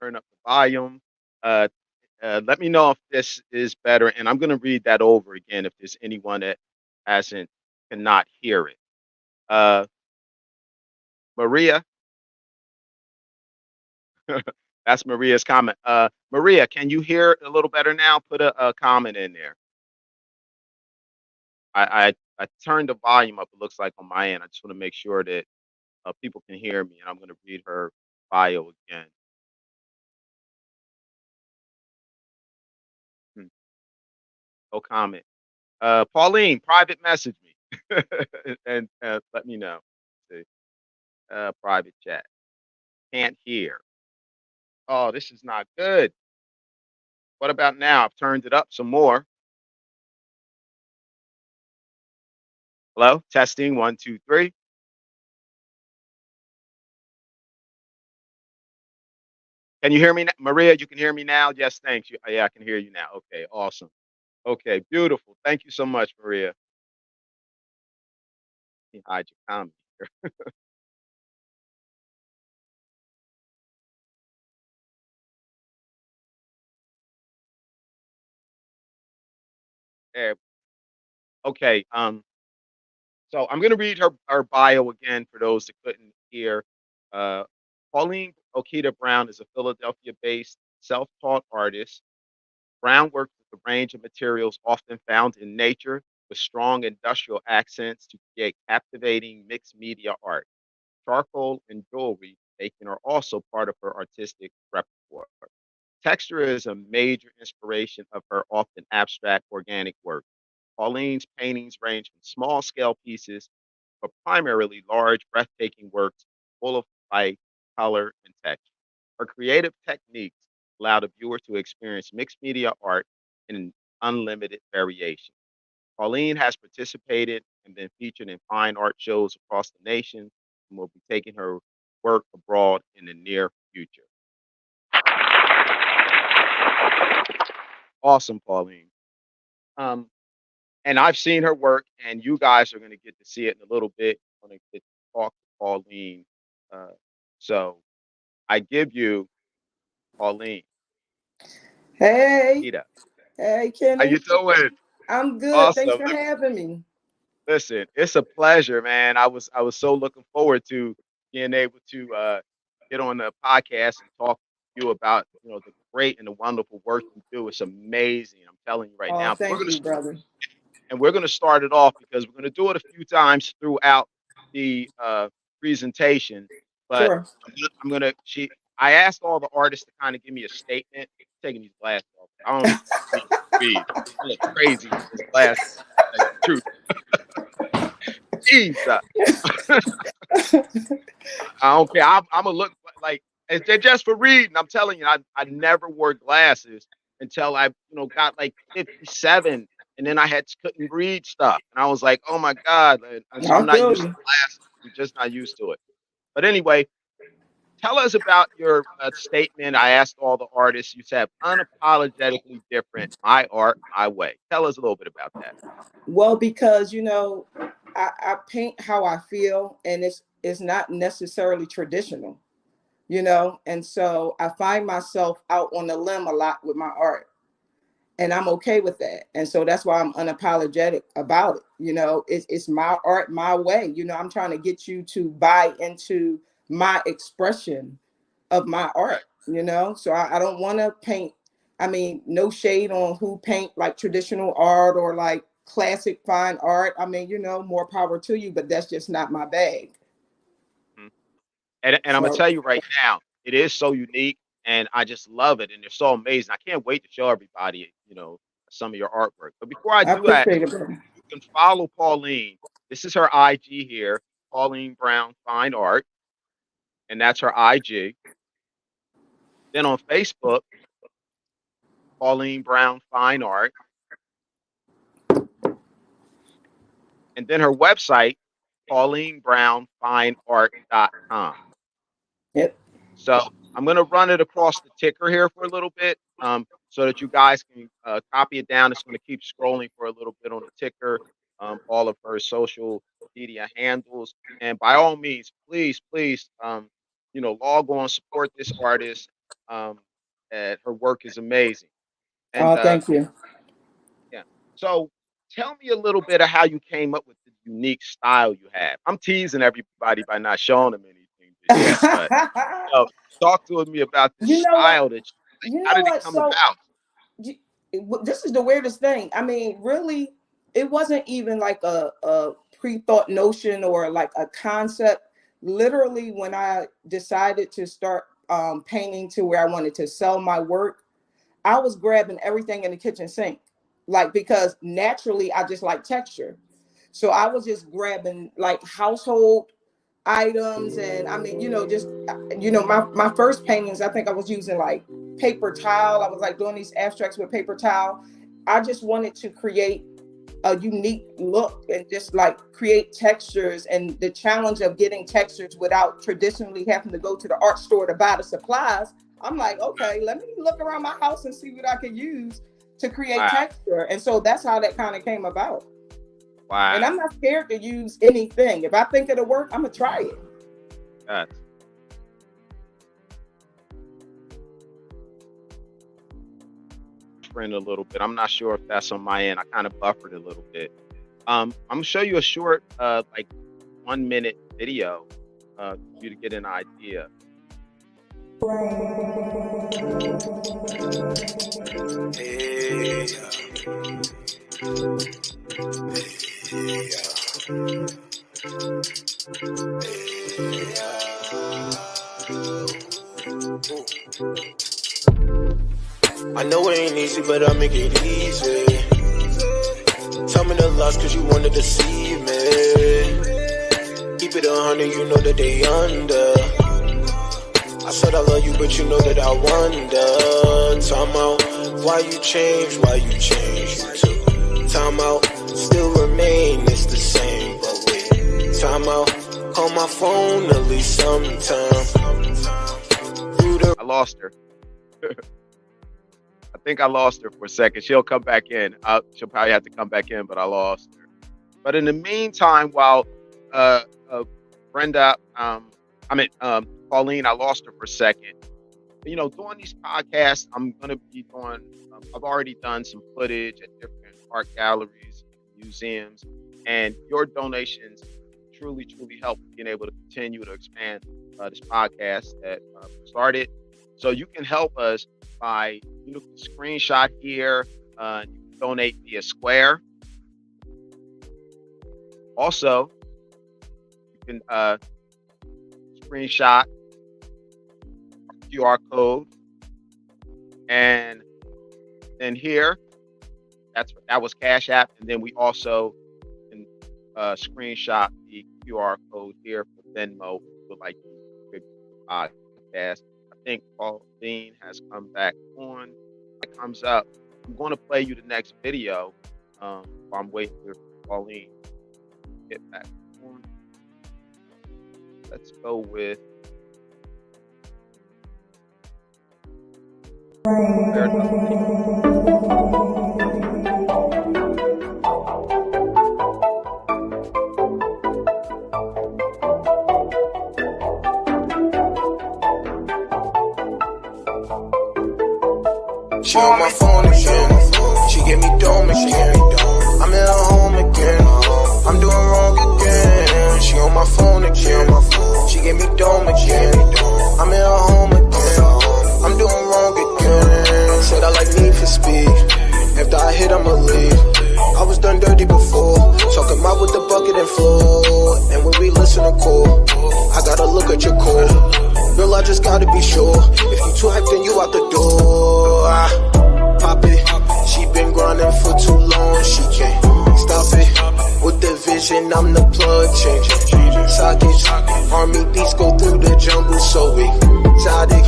turn up the volume. Uh, Let me know if this is better, and I'm gonna read that over again if there's anyone that hasn't cannot hear it. Uh, Maria, that's Maria's comment. Maria, can you hear a little better now? Put a comment in there. I turned the volume up, it looks like on my end. I just wanna make sure that, people can hear me, and I'm gonna read her bio again. Hmm, no comment. Pauline, private message me and, let me know. See, private chat. Can't hear. Oh, this is not good. What about now? I've turned it up some more. Hello? Testing 1, 2, 3. Can you hear me, Maria? You can hear me now? Yes, thanks. Yeah, I can hear you now. Okay, awesome. Okay, beautiful. Thank you so much, Maria. Let me hide your comment here. There. Okay. So I'm going to read her bio again for those that couldn't hear. Uh, Pauline Okita Brown is a Philadelphia-based self-taught artist. Brown works with a range of materials often found in nature with strong industrial accents to create captivating mixed media art. Charcoal and jewelry making are also part of her artistic repertoire. Texture is a major inspiration of her often abstract organic work. Pauline's paintings range from small scale pieces but primarily large, breathtaking works full of light, color, and texture. Her creative techniques allow the viewer to experience mixed media art in unlimited variation. Pauline has participated and been featured in fine art shows across the nation and will be taking her work abroad in the near future. Awesome, Pauline. Um, and I've seen her work, and you guys are going to get to see it in a little bit. I'm going to get to talk to Pauline. Uh, so I give you Pauline. Hey, Ida. hey, How you Kenny. doing? I'm good. Thanks Awesome. for having me. Listen, it's a pleasure, man. I was so looking forward to being able to get on the podcast and talk to you about the great and the wonderful work you do. It's amazing. I'm telling you right Oh, now. But thank you, brother. we're gonna start it off because we're gonna do it a few times throughout the presentation. But Sure. I'm gonna I asked all the artists to kind of give me a statement. Taking these glasses off. I don't even read. I look crazy with this glass. Like, truth. Jesus. I don't care. I'm gonna look like they're just for reading. I'm telling you, I never wore glasses until I got like 57, and then couldn't read stuff, and I was like, oh my god, and so I I'm not feel used to you. glasses. I'm just not used to it. But anyway, tell us about your statement. I asked all the artists. You said unapologetically different. My art, my way. Tell us a little bit about that. Well, because I paint how I feel, and it's not necessarily traditional, and so I find myself out on the limb a lot with my art, and I'm okay with that, and so that's why I'm unapologetic about it. It's my art, my way. I'm trying to get you to buy into my expression of my art. So I don't want to paint. I mean, no shade on who paint like traditional art or like classic fine art. I mean, more power to you, but that's just not my bag. Mhm. And I'm gonna So tell you right now, it is so unique, and I just love it, and it's so amazing. I can't wait to show everybody, some of your artwork. But before I I do that, appreciate it, bro. you can follow Pauline. This is her IG here, Pauline Brown Fine Art, and that's her IG. Then on Facebook, Pauline Brown Fine Art, and then her website, paulinebrownfineart.com. Yep. So I'm going to run it across the ticker here for a little bit, so that you guys can copy it down. It's going to keep scrolling for a little bit on the ticker, all of her social media handles. And by all means, please, please, log on, support this artist. Um, and her work is amazing. And Oh, thank you. yeah, so tell me a little bit of how you came up with the unique style you have. I'm teasing everybody by not showing them anything just yet, but uh, talk to me about this You know what? style that You how know did it what? come So about? this is the weirdest thing. I mean, really, it wasn't even like a pre-thought notion or like a concept. Literally, when I decided to start painting to where I wanted to sell my work, I was grabbing everything in the kitchen sink, like because naturally I just like texture. So I was just grabbing like household items, and I mean, just my first paintings, I think I was using like paper towel. I was like doing these abstracts with paper towel. I just wanted to create a unique look and just like create textures, and the challenge of getting textures without traditionally having to go to the art store to buy the supplies. I'm like, okay, let me look around my house and see what I can use to create Wow, texture. And so that's how that kind of came about. And wow, I'm not scared to use anything. If I think it'll work, I'm gonna try it. that's buffering a little bit. I'm not sure if that's on my end. I kind of buffered a little bit. I'm gonna show you a short, like 1 minute video, for you to get an idea. I know it ain't easy, but I make it easy. Tell me the loss cause you wanna deceive me. Keep it 100, you know that they under. I said I love you, but you know that I wonder. Time out, why you change, you took time out, still remain, it's the same, but wait, time out, call my phone at least sometime. I lost her. I think I lost her for a second. She'll come back in. She'll probably have to come back in, but I lost her. But in the meantime, while uh, Brenda, Pauline, I lost her for a second. Doing these podcasts, I'm going to be doing, I've already done some footage at different art galleries, museums, and your donations truly, truly help being able to continue to expand this podcast that started. So you can help us by, screenshot here, you can donate via Square. Also, you can screenshot QR code, and then here, that was Cash App, and then we also can screenshot the QR code here for Venmo if you would like to contribute to the podcast. I think Pauline has come back on. It comes up. I'm going to play you the next video while I'm waiting for Pauline to get back on. Let's go with. She on my phone again. She get me dome again. I'm in her home again. I'm doing wrong again. She on my phone again. She get me dome again. I'm in her home again. I'm doing wrong again. Said I like Need for Speed. After I hit, I'ma leave. I was done dirty before. Talking about with the bucket and floor. And when we listen to call, I gotta look at your call. Girl, I just gotta be sure. If you too hyped, then you out the door. Pop it. She been grinding for too long. She can't stop it. With the vision, I'm the plug changer. Sockets, army beats go through the jungle, so exotic.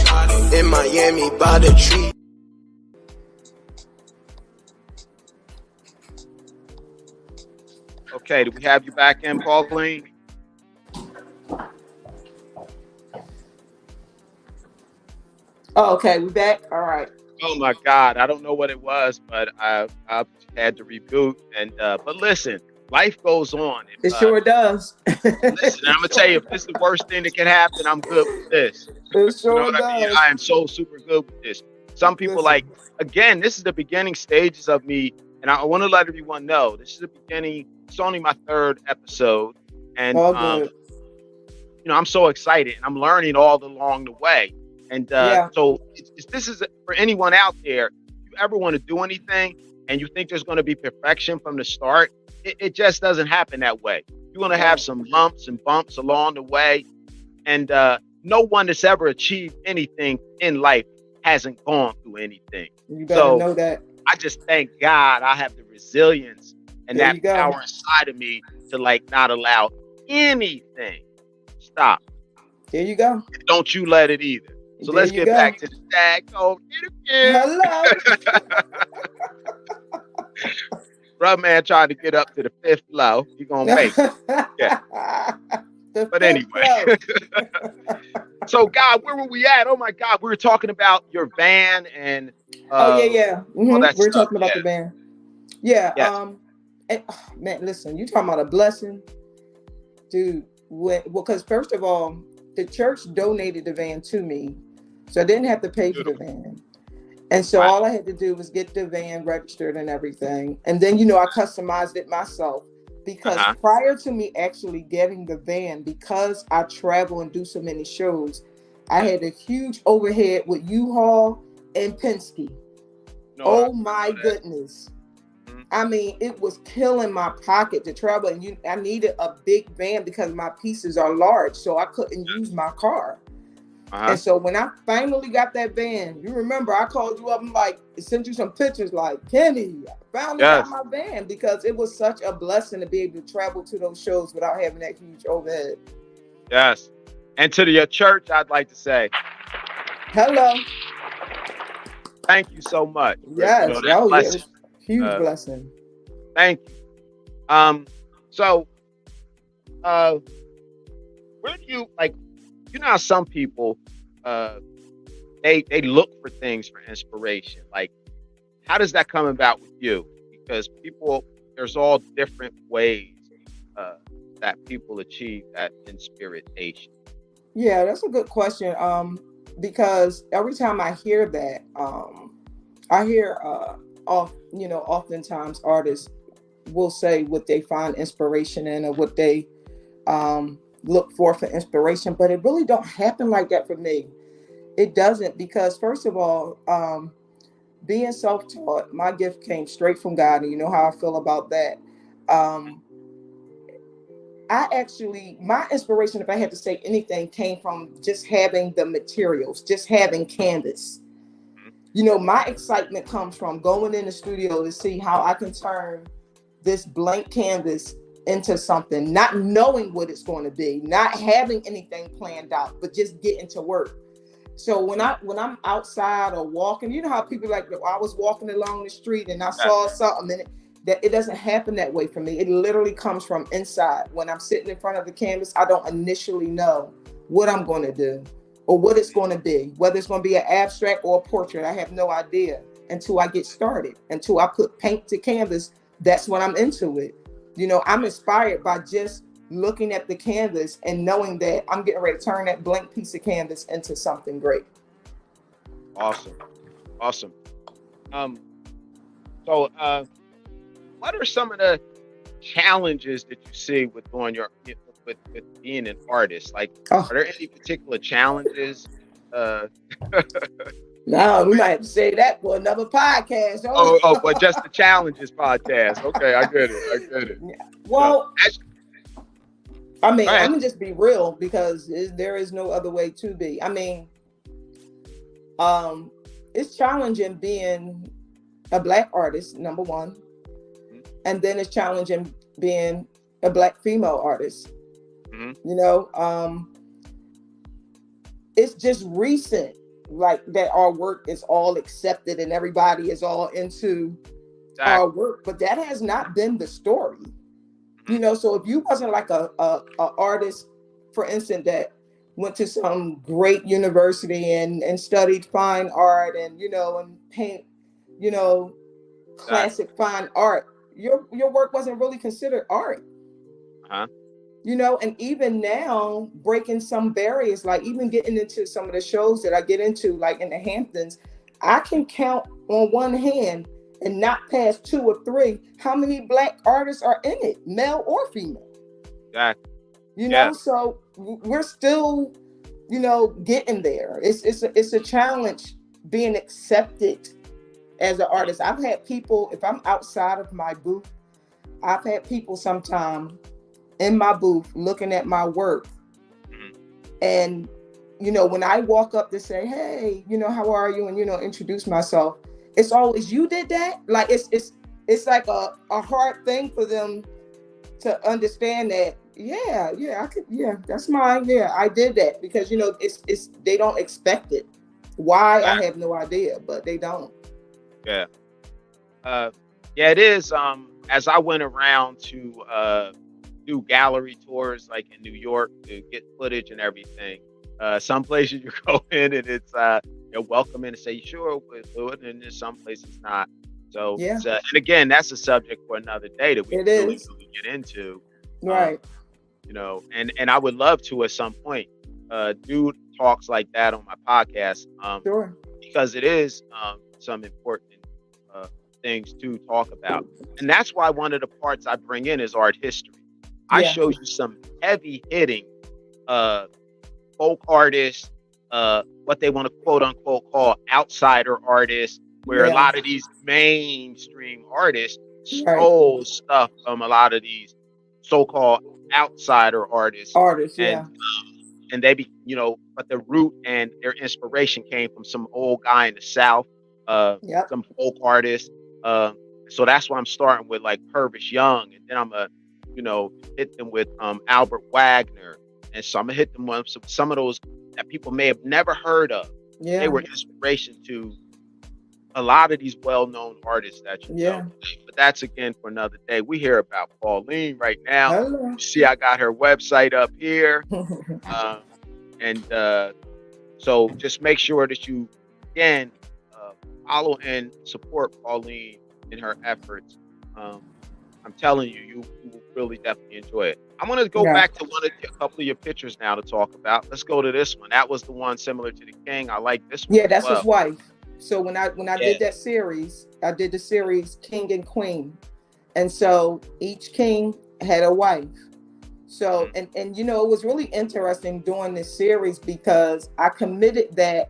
In Miami, by the tree. Okay, do we have you back in, Pauline? Oh, okay, we back. All right. Oh my God, I don't know what it was, but I had to reboot. And but listen, life goes on. If, It sure does. listen, I'm gonna tell you, if this is the worst thing that can happen, I'm good with this. It You know sure what I mean? does. I am so super good with this. Some people Listen. like, again, this is the beginning stages of me, and I want to let everyone know this is the beginning. It's only my third episode, and All good. I'm so excited, and I'm learning all along the way. And Yeah. so this is for anyone out there. If you ever want to do anything, and you think there's going to be perfection from the start, it just doesn't happen that way. You're going to have some lumps and bumps along the way, and no one that's ever achieved anything in life hasn't gone through anything. You better know that. I just thank God I have the resilience and There that you go. power inside of me to like not allow anything stop. There you go. Don't you let it either. So There let's you get go. back to the tag. Oh, Hello. Brother man trying to get up to the fifth floor. He gonna make it. Yeah. But anyway. So God, where were we at? Oh my God, we were talking about your van and yeah. Mm-hmm. all that We're stuff. talking about the band. Yeah. Yes. And, man, listen, you talking about a blessing, dude. Because first of all, the church donated the van to me, so I didn't have to pay for the van. And so all I had to do was get the van registered and everything. And then, I customized it myself because prior to me actually getting the van, because I travel and do so many shows, I had a huge overhead with U-Haul and Penske. Oh my goodness. I mean, it was killing my pocket to travel. And I needed a big van because my pieces are large, so I couldn't use my car. And so when I finally got that van, you remember I called you up and sent you some pictures like, Kenny, I finally got my van, because it was such a blessing to be able to travel to those shows without having that huge overhead. Yes. And to your church, I'd like to say, hello. Thank you so much. Yes. Huge blessing. Thank you. So, where do you how some people they look for things for inspiration? Like, how does that come about with you? Because there's all different ways that people achieve that inspiration. Yeah, that's a good question. Because every time I hear that, I hear oftentimes artists will say what they find inspiration in, or what they look for inspiration, but it really don't happen like that for me. It doesn't, because first of all, being self-taught, my gift came straight from God, and you know how I feel about that. My inspiration, if I had to say anything, came from just having the materials, just having canvas. My excitement comes from going in the studio to see how I can turn this blank canvas into something, not knowing what it's going to be, not having anything planned out, but just getting to work. So when I'm outside or walking, you know how people I was walking along the street and I saw something, and it doesn't happen that way for me. It literally comes from inside. When I'm sitting in front of the canvas, I don't initially know what I'm going to do or what it's going to be, whether it's going to be an abstract or a portrait. I have no idea until I get started, until I put paint to canvas. That's when I'm into it. I'm inspired by just looking at the canvas and knowing that I'm getting ready to turn that blank piece of canvas into something great. Awesome. So what are some of the challenges that you see with doing with being an artist? Like, are there any particular challenges? No, we might have to say that for another podcast. But just the challenges podcast. Okay, I get it. Yeah. Well, I'm gonna just be real, because there is no other way to be. It's challenging being a Black artist, number one, and then it's challenging being a Black female artist. It's just recent, that our work is all accepted and everybody is all into our work, but that has not been the story. So if you wasn't a artist, for instance, that went to some great university and studied fine art and and paint classic fine art, your work wasn't really considered art. Uh-huh. And even now, breaking some barriers, like even getting into some of the shows that I get into, like in the Hamptons, I can count on one hand and not past two or three how many Black artists are in it, male or female. Exactly. Yeah. So we're still, getting there. It's a challenge being accepted as an artist. I've had people, if I'm outside of my booth, I've had people sometime in my booth looking at my work. Mhm. And, when I walk up to say, hey, how are you? And, introduce myself, it's always, you did that? Like, it's like a hard thing for them to understand that, I could, that's mine. Yeah, I did that, because, it's they don't expect it. Why? I have no idea, but they don't. Yeah. Yeah, it is. As I went around to do gallery tours, like in New York, to get footage and everything, some places you go in and it's they're welcoming and say, sure, we'll do it, and there's some places not. So, Yeah. and again, that's a subject for another day that we It really is. get into. Right. And I would love to at some point do talks like that on my podcast. Sure. Because it is some important things to talk about. And that's why one of the parts I bring in is art history. I show you some heavy hitting folk artists, what they want to quote unquote call outsider artists, where a lot of these mainstream artists stole stuff from a lot of these so-called outsider artists. And they be, but the root and their inspiration came from some old guy in the South, some folk artists. So that's why I'm starting with like Purvis Young, and then I'm hit them with Albert Wagner, and so I'm gonna hit them with some of those that people may have never heard of. They were inspiration to a lot of these well-known artists that you know. But that's again for another day. We hear about Pualine right now. You see, I got her website up here, so just make sure that you again follow and support Pualine in her efforts. I'm telling you, you will really definitely enjoy it. I'm going to go back to a couple of your pictures now to talk about. Let's go to this one. That was the one similar to the king. I like this one. Yeah, that's his wife. So when I did that series, I did the series King and Queen. And so each king had a wife. So, and it was really interesting doing this series, because I committed that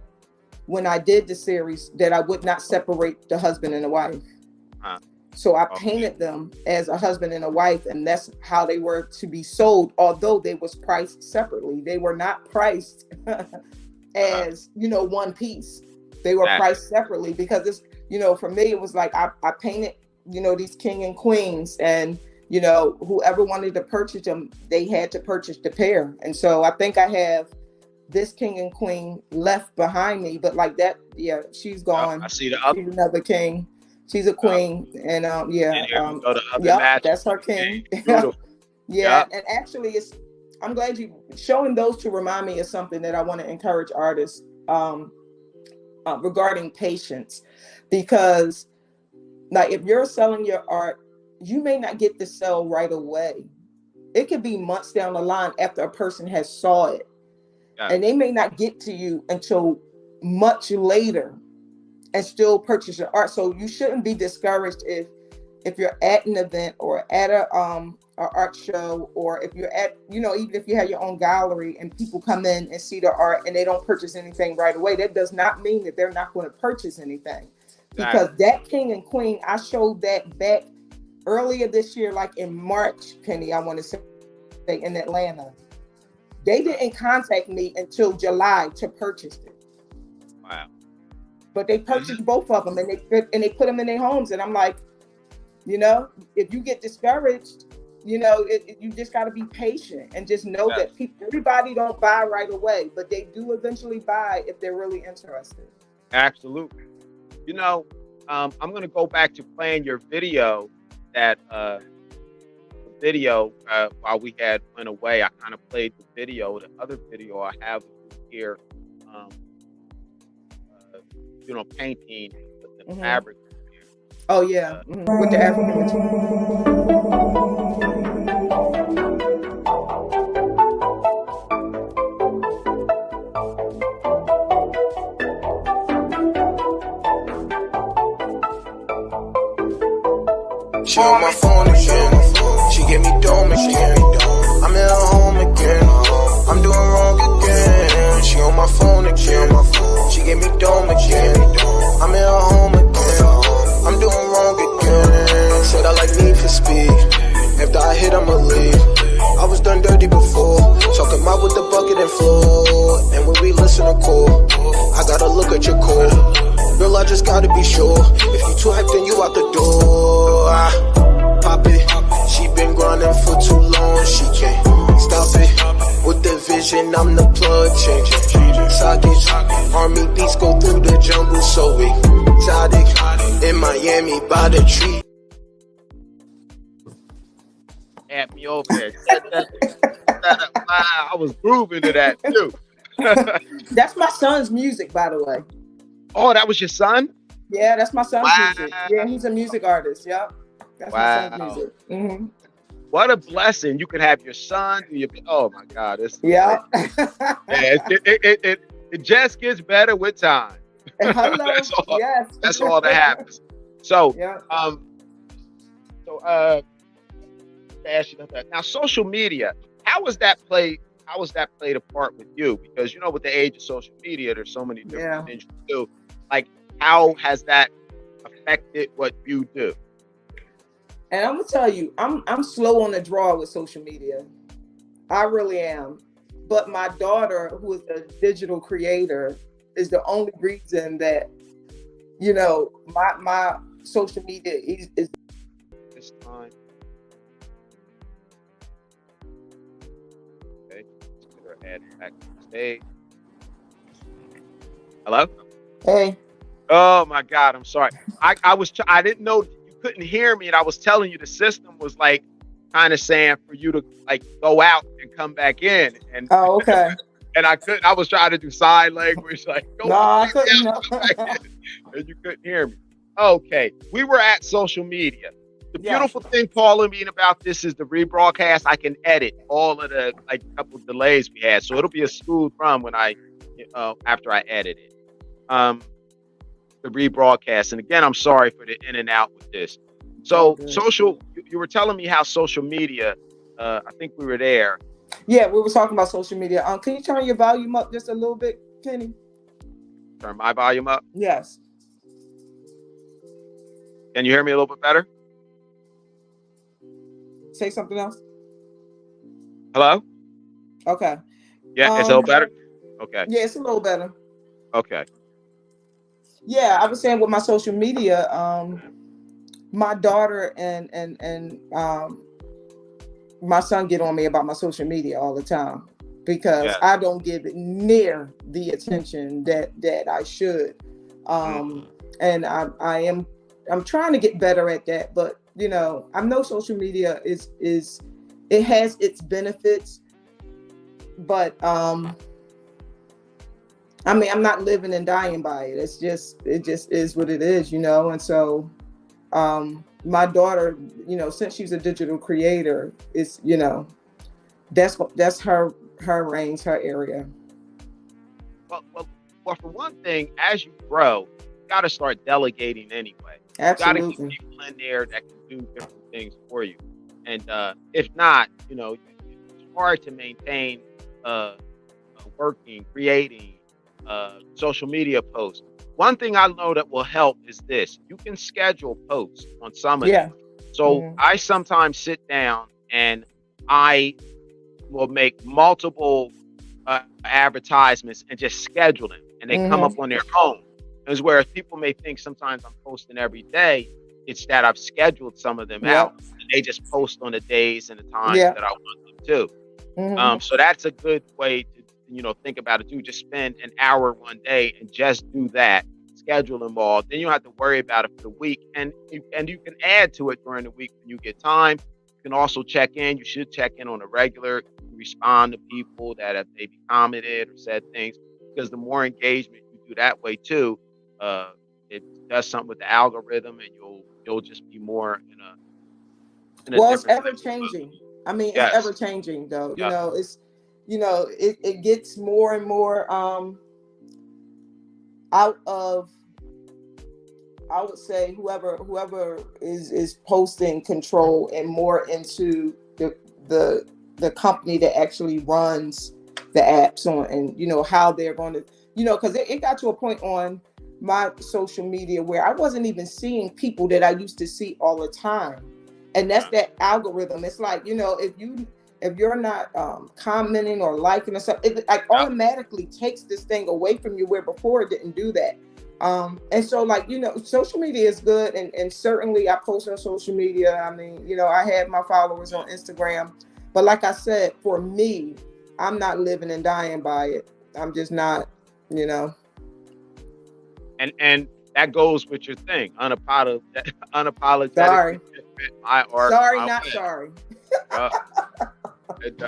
when I did the series that I would not separate the husband and the wife. So I painted them as a husband and a wife, and that's how they were to be sold, although they was priced separately. They were not priced as, one piece. They were priced separately, because it's, for me, it was like I painted, these king and queens, and, whoever wanted to purchase them, they had to purchase the pair. And so I think I have this king and queen left behind me, but like that, she's gone. I see the other. She's another king. She's a queen, and that's her king. And actually, I'm glad you showing those to remind me of something that I want to encourage artists regarding patience, because like if you're selling your art, you may not get the sale right away. It could be months down the line after a person has saw it, and they may not get to you until much later and still purchase your art. So you shouldn't be discouraged if you're at an event or at a art show, or if you're at, even if you have your own gallery and people come in and see the art and they don't purchase anything right away. That does not mean that they're not going to purchase anything, because that king and queen, I showed that back earlier this year, like in March, Penny, I want to say, in Atlanta. They didn't contact me until July to purchase it. Wow. But they purchased both of them, and they put them in their homes. And I'm like, if you get discouraged, you just got to be patient and just know that everybody don't buy right away, but they do eventually buy if they're really interested. Absolutely. I'm going to go back to playing your video. That while we had went away, I kind of played the video. The other video I have here, painting with the fabric here. Oh yeah, with the African material. She on my phone again. She get me dome again. I'm in her home again. I'm doing wrong again. She on my phone again. She get me dome again. I'm in her home again. I'm doing wrong again. Said I like Need for Speed. After I hit, I'ma leave. I was done dirty before. Talking about with the bucket and floor. And when we listen to call, I gotta look at your call. Girl, I just gotta be sure. If you too hyped, then you out the door. Pop it. She been grinding for too long. She can't stop it. With the vision, I'm the plug changing. Sockets. Army beats go through the jungle, so exotic. In Miami, by the tree. At me over there. Wow, I was grooving to that too. That's my son's music, by the way. Oh, that was your son? Yeah, that's my son's Wow. music. Yeah, he's a music artist. Yep. That's my son's music. Mm-hmm. What a blessing. You could have your son do your, oh my God. Yeah. It just gets better with time. Hello. Yes. That's all that happens. So, yeah. Now social media, how was that played a part with you? Because with the age of social media, there's so many different things you do. Like, how has that affected what you do? And I'm gonna tell you, I'm slow on the draw with social media. I really am. But my daughter, who is a digital creator, is the only reason that my social media is this time. Okay, let's get her head back to the stage. Hello? Hey. Oh my God, I'm sorry. I didn't know you couldn't hear me, and I was telling you the system was like kind of saying for you to like go out and come back in. And oh, okay. And I couldn't. I was trying to do sign language, like go I couldn't. out, come back in, and you couldn't hear me. Okay, we were at social media. The beautiful thing, Pualine, about this is the rebroadcast. I can edit all of the couple delays we had, so it'll be a smooth run when after I edit it. The rebroadcast. And again, I'm sorry for the in and out with this. So you were telling me how social media, I think we were there. Yeah, we were talking about social media. Can you turn your volume up just a little bit, Kenny? Turn my volume up? Yes. Can you hear me a little bit better? Say something else. Hello? Okay. Yeah, it's a little better? Okay. Yeah, it's a little better. Okay. Yeah, I was saying with my social media, my daughter and my son get on me about my social media all the time because I don't give it near the attention that I should. And I'm trying to get better at that, but I know social media is it has its benefits, but I mean, I'm not living and dying by it. It just is what it is, And so, my daughter, since she's a digital creator, it's, that's her range, her area. Well, for one thing, as you grow, you got to start delegating anyway. Absolutely. You got to get people in there that can do different things for you. And if not, it's hard to maintain working, creating social media posts. One thing I know that will help is this: you can schedule posts on some of them. So I sometimes sit down and I will make multiple advertisements and just schedule them, and they come up on their own. As whereas people may think sometimes I'm posting every day, it's that I've scheduled some of them out, and they just post on the days and the times that I want them to. So that's a good way to think about it too. Just spend an hour one day and just do that. Schedule them all. Then you don't have to worry about it for the week, and you can add to it during the week when you get time. You can also check in. You should check in on a regular. Respond to people that have maybe commented or said things, because the more engagement you do that way too, it does something with the algorithm, and you'll you'll just be more in a Well, it's different ever type of mood. changing. I mean, it's Yes. ever changing though. Yep. It gets more and more out of, I would say, whoever is posting control and more into the company that actually runs the apps on, and how they're going to, because it got to a point on my social media where I wasn't even seeing people that I used to see all the time. And that's that algorithm. It's like, if you're not commenting or liking or something, it like automatically takes this thing away from you, where before it didn't do that. And so, like, social media is good, and certainly I post on social media. I mean, I have my followers on Instagram, but like I said, for me, I'm not living and dying by it. I'm just not, And that goes with your thing, unapologetically Sorry. my art. Sorry, my not way. sorry. And,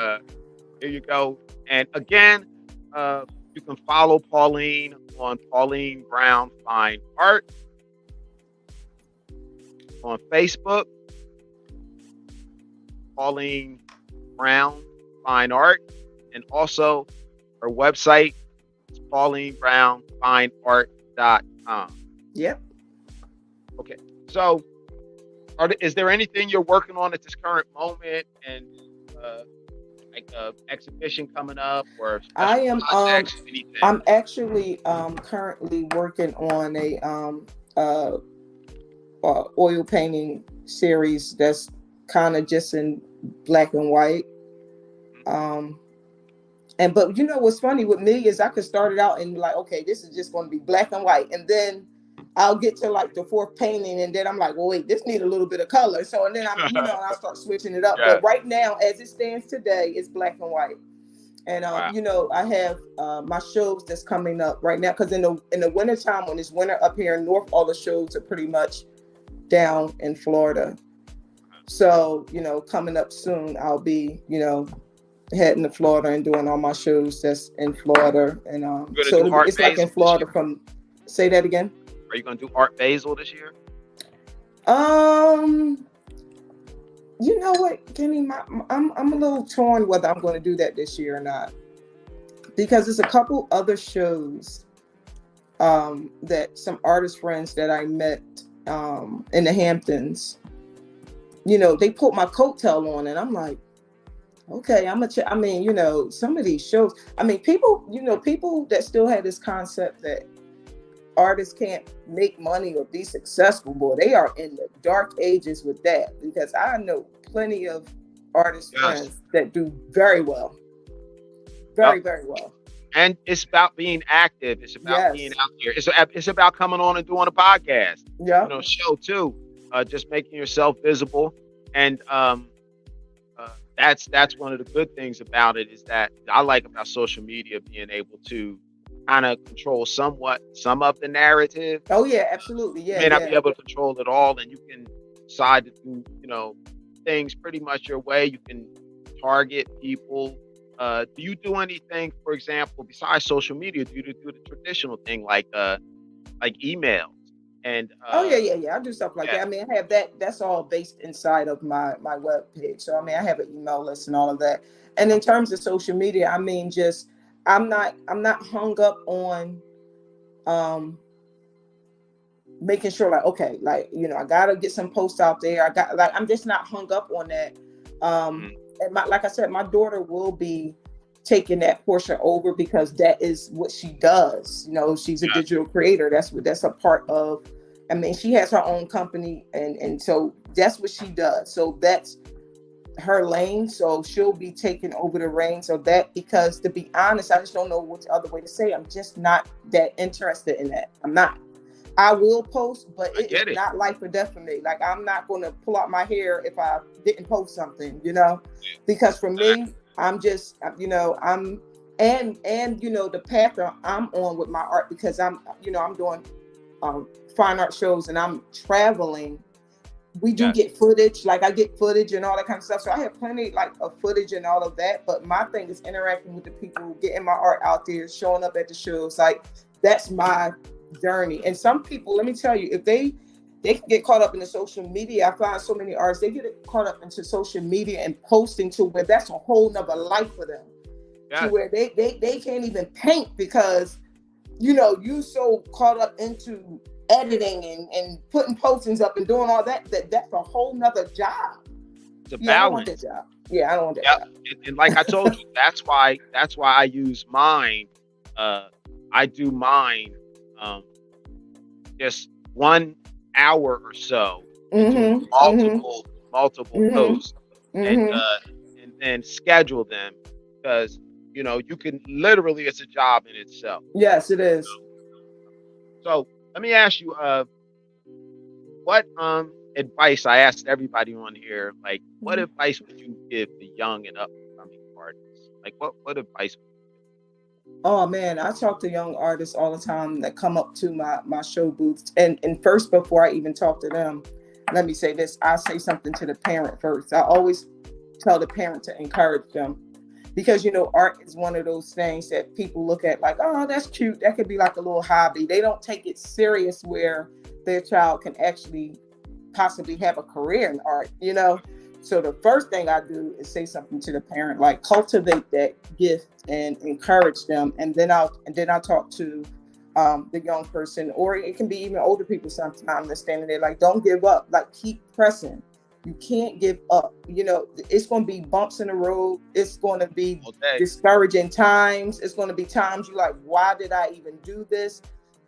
here you go. And again, you can follow Pualine on Pualine Brown Fine Art on Facebook. Pualine Brown Fine Art, and also her website is PaulineBrownFineArt.com. Yep. Okay, so is there anything you're working on at this current moment, and like exhibition coming up, or I am projects, anything? I'm actually currently working on a oil painting series that's kind of just in black and white. But what's funny with me is I could start it out and be like, okay, this is just going to be black and white, and then I'll get to like the fourth painting, and then I'm like, well, wait, this needs a little bit of color. So, and then I start switching it up. Yeah. But right now, as it stands today, it's black and white. And Wow. I have my shows that's coming up right now, because in the wintertime, when it's winter up here in North, all the shows are pretty much down in Florida. So, coming up soon, I'll be, heading to Florida and doing all my shows that's in Florida. And so it's like in Florida from, say that again. Are you going to do Art Basel this year? You know what, Kenny, I'm a little torn whether I'm going to do that this year or not, because there's a couple other shows that some artist friends that I met in the Hamptons, they put my coattail on, and I'm like, okay, I mean, some of these shows, I mean, people that still have this concept that artists can't make money or be successful, boy, they are in the dark ages with that, because I know plenty of artist friends that do very well. Very well. And it's about being active. It's about being out there. It's about coming on and doing a podcast. Yeah. Show too. Just making yourself visible. And that's one of the good things about it, is that I like about social media, being able to kind of control somewhat some of the narrative. Oh yeah, absolutely. Yeah. You may not be able to control it all, and you can decide to do, things pretty much your way. You can target people. Do you do anything, for example, besides social media? Do you do the traditional thing like emails? And yeah. I do stuff like that. I mean, I have that. That's all based inside of my web page. So I mean, I have an email list and all of that. And in terms of social media, I mean, just I'm not hung up on making sure, like, okay, like, I gotta get some posts out there. I'm just not hung up on that. And like I said, my daughter will be taking that portion over, because that is what she does. She's a digital creator. That's a part of, I mean, she has her own company, and so that's what she does. So that's her lane. So she'll be taking over the reins of that, because to be honest, I just don't know what other way to say. I'm just not that interested in that. I'm not. I will post, but it's not life or death for me. Like, I'm not going to pull out my hair if I didn't post something, because for me, I'm just, I'm the path I'm on with my art, because I'm doing fine art shows, and I'm traveling. We do get footage, like I get footage and all that kind of stuff. So I have plenty of footage and all of that. But my thing is interacting with the people, getting my art out there, showing up at the shows. Like, that's my journey. And some people, let me tell you, if they can get caught up in the social media. I find so many artists, they get caught up into social media and posting to where that's a whole nother life for them. To where they can't even paint because, you so caught up into editing and putting postings up and doing all that's a whole nother job. It's a balance. I don't want that job. Yeah, I don't want that job. And like I told you, that's why I use mine. I do mine just 1 hour or so, multiple posts, and then schedule them, because you can literally, it's a job in itself. Yes, it is. So let me ask you, what advice, I asked everybody on here, like, what advice would you give the young and upcoming artists? Like, what advice? Oh man, I talk to young artists all the time that come up to my show booths. And first, before I even talk to them, let me say this. I say something to the parent first. I always tell the parent to encourage them, because art is one of those things that people look at like, oh, that's cute. That could be like a little hobby. They don't take it serious where their child can actually possibly have a career in art, So the first thing I do is say something to the parent, like cultivate that gift and encourage them. And then I'll talk to the young person, or it can be even older people sometimes that's standing there like, don't give up, like keep pressing. You can't give up. It's going to be bumps in the road. It's going to be discouraging times. It's going to be times you're like, why did I even do this?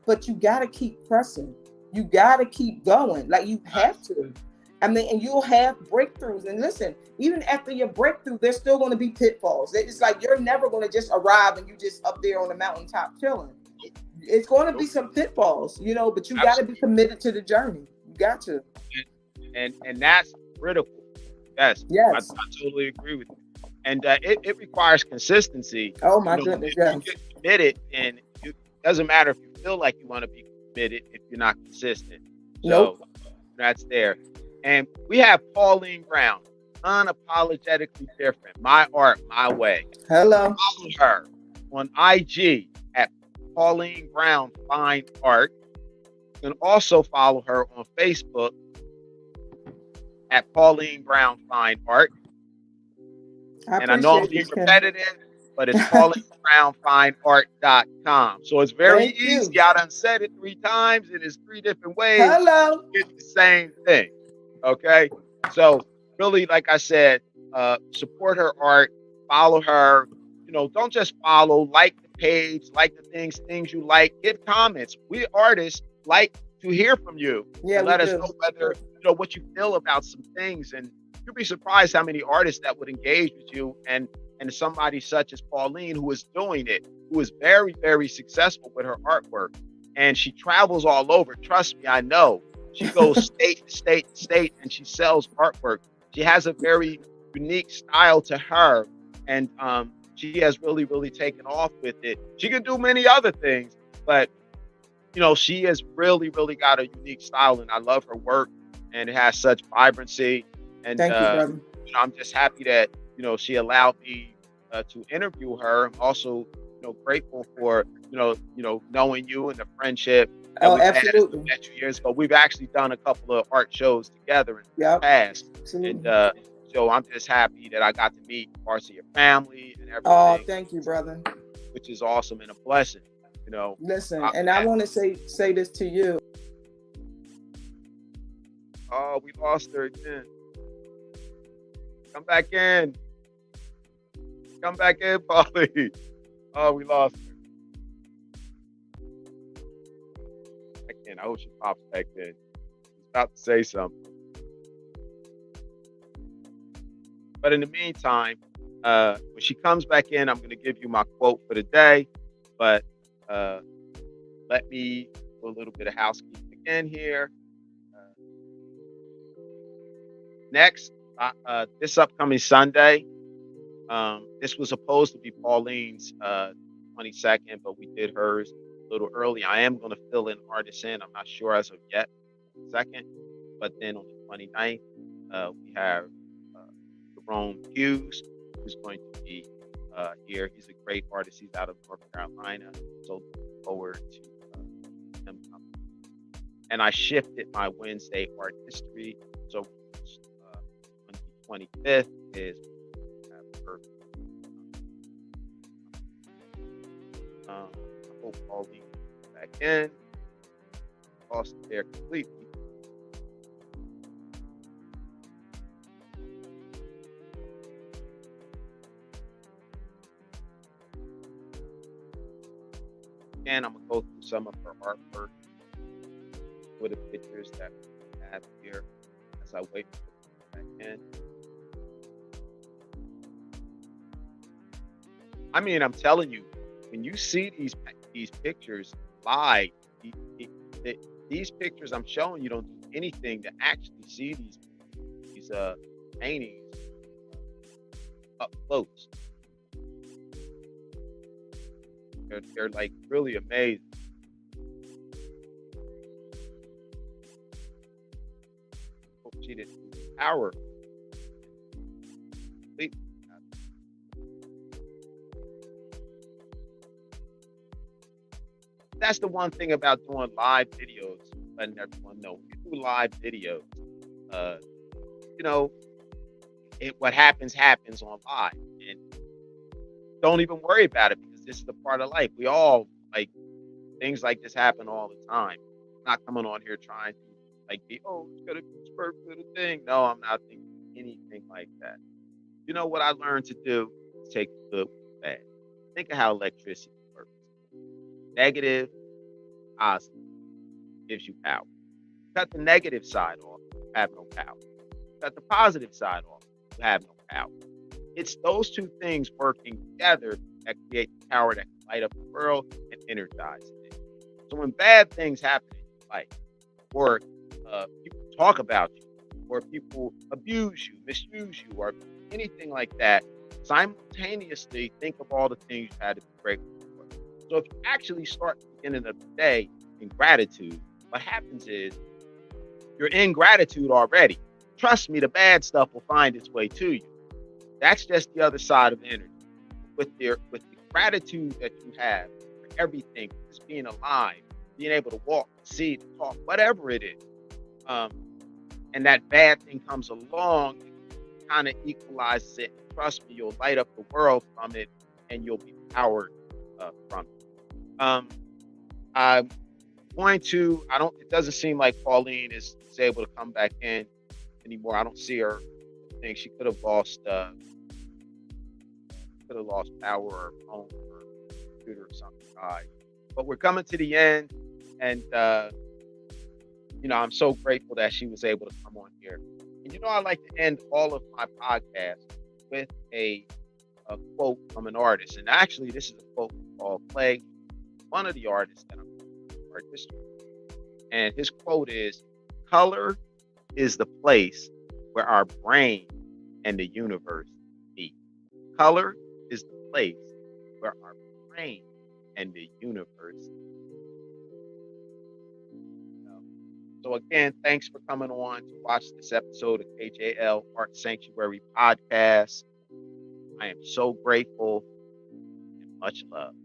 But you got to keep pressing. You got to keep going. Like you have to. I mean, and you'll have breakthroughs. And listen, even after your breakthrough, there's still going to be pitfalls. It's like you're never going to just arrive and you just up there on the mountaintop chilling. It's going to be some pitfalls, but you got to be committed to the journey. You got to. And that's critical. Yes. I totally agree with you. And it requires consistency. Oh my goodness. If you get committed, and it doesn't matter if you feel like you want to be committed if you're not consistent. Nope. So that's there. And we have Pualine Brown, unapologetically different. My art, my way. Hello. Follow her on IG at Pualine Brown Fine Art. You can also follow her on Facebook at Pualine Brown Fine Art. And I know I'm being repetitive, but it's PaulineBrownFineArt.com. So it's very easy. I done said it 3 times, and it's 3 different ways. Hello. It's the same thing. Okay. So really, like I said, support her art, follow her. Don't just follow, like the page, like the things you like, give comments. We artists like to hear from you. Yeah, let us know whether what you feel about some things, and you'll be surprised how many artists that would engage with you, and somebody such as Pualine, who is doing it, who is very, very successful with her artwork, and she travels all over. Trust me, I know. She goes state to state to state, and she sells artwork. She has a very unique style to her, and she has really, really taken off with it. She can do many other things, but she has really, really got a unique style, and I love her work, and it has such vibrancy. And thank you, brother. I'm just happy that she allowed me to interview her. I'm also grateful for knowing you and the friendship. Oh, absolutely. Met you years ago. We've actually done a couple of art shows together in the past. Absolutely. And so I'm just happy that I got to meet parts of your family and everything. Oh, thank you, brother. Which is awesome and a blessing. Listen, and I want to say this to you. Oh, we lost her again. Come back in. Come back in, Polly. Oh, we lost her. I hope she pops back in. She's about to say something. But in the meantime, when she comes back in, I'm going to give you my quote for the day. But let me do a little bit of housekeeping again here. Next, this upcoming Sunday, this was supposed to be Pauline's 22nd, but we did hers a little early. I am going to fill in artists in. I'm not sure as of yet, second. But then on the 29th, we have Jerome Hughes, who's going to be here. He's a great artist. He's out of North Carolina. So looking forward to him coming. and I shifted my Wednesday art history. So on the 25th is her. I hope Pauline back in. Lost it there completely. And I'm gonna go through some of her artwork with the pictures that we have here as I wait for it back in. I mean, I'm telling you, when you see these pictures live, these pictures I'm showing you don't do anything to actually see these paintings up close. They're like really amazing. Hope she didn't lose power. That's the one thing about doing live videos, letting everyone know. When you do live videos, you know, what happens on live. And don't even worry about it because this is the part of life. We all, like, things like this happen all the time. I'm not coming on here trying to, like, be, oh, it's going to be perfect little thing. No, I'm not thinking anything like that. You know what I learned to do? Is take the good with the bad. Think of how electricity works. Negative, positive gives you power. Cut the negative side off, you have no power. Cut the positive side off, you have no power. It's those two things working together that create the power that can light up the world and energize it. So when bad things happen in your life, or people talk about you, or people abuse you, misuse you, or anything like that, simultaneously think of all the things you had to be grateful for. So if you actually start the beginning of the day in gratitude, what happens is you're in gratitude already. Trust me, the bad stuff will find its way to you. That's just the other side of energy. With the gratitude that you have for everything, just being alive, being able to walk, see, to talk, whatever it is, and that bad thing comes along, it kind of equalizes it. Trust me, you'll light up the world from it, and you'll be powered from it. I'm going to. It doesn't seem like Pauline is able to come back in anymore. I don't see her. I think she could have lost power or phone or computer or something died. But we're coming to the end, and I'm so grateful that she was able to come on here. And I like to end all of my podcasts with a quote from an artist. And actually, this is a quote called Play, one of the artists that I'm art history. And his quote is, "Color is the place where our brain and the universe meet." Color is the place where our brain and the universe meet. So again, thanks for coming on to watch this episode of KJL Art Sanctuary Podcast. I am so grateful and much love.